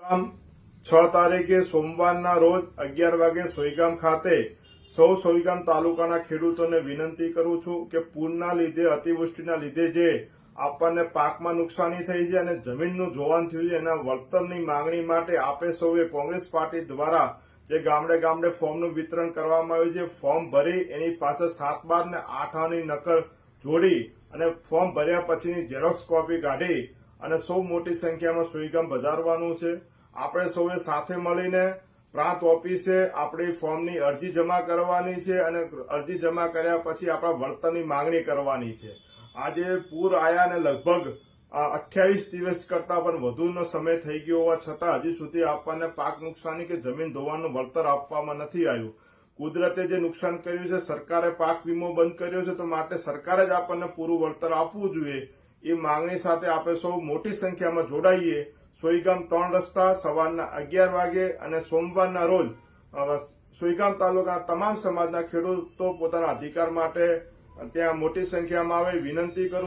આમ 6 તારીખે સોમવારના રોજ 11 વાગે સોઈગામ ખાતે સૌ સોઈગામ તાલુકાના ખેડૂતોને વિનંતી કરું છું કે પૂરના લીધે અતિવૃષ્ટિના લીધે જે આપણને પાકમાં નુકસાની થઈ છે અને જમીનનું ધોવાણ થયું છે એના વળતરની માંગણી માટે આપે સૌએ કોંગ્રેસ પાર્ટી દ્વારા જે ગામડે ગામડે ફોર્મનું વિતરણ કરવામાં આવ્યું છે, ફોર્મ ભરી એની પાછળ 7 બાર ને 8 આની નકલ જોડી અને ફોર્મ ભર્યા પછીની ઝેરોક્સ કોપી કાઢી અને સૌ મોટી સંખ્યામાં સોઈગામ વધારવાનું છે। આપણે સૌએ સાથે મળીને પ્રાંત ઓફિસે આપણી ફોર્મની અરજી જમા કરવાની છે અને અરજી જમા કર્યા પછી આપણા વળતરની માંગણી કરવાની છે। આજે પૂર આયા અને લગભગ 28 દિવસ કરતા પણ વધુનો સમય થઈ ગયો હોવા છતાં હજી સુધી આપણને પાક નુકસાની કે જમીન ધોવાણનું વળતર આપવામાં નથી આવ્યું। કુદરતે જે નુકસાન કર્યું છે, સરકારે પાક વીમો બંધ કર્યો છે, તો માટે સરકારે જ આપણને પૂરું વળતર આપવું જોઈએ। એ માંગણી સાથે આપણે સૌ મોટી સંખ્યામાં જોડાઈએ। સોઈગામ 3 રસ્તા સવારના 11 વાગે અને સોમવારના રોજ સોઈગામ તાલુકાના તમામ સમાજના ખેડૂતો પોતાના અધિકાર માટે ત્યાં મોટી સંખ્યામાં આવે વિનંતી કરું।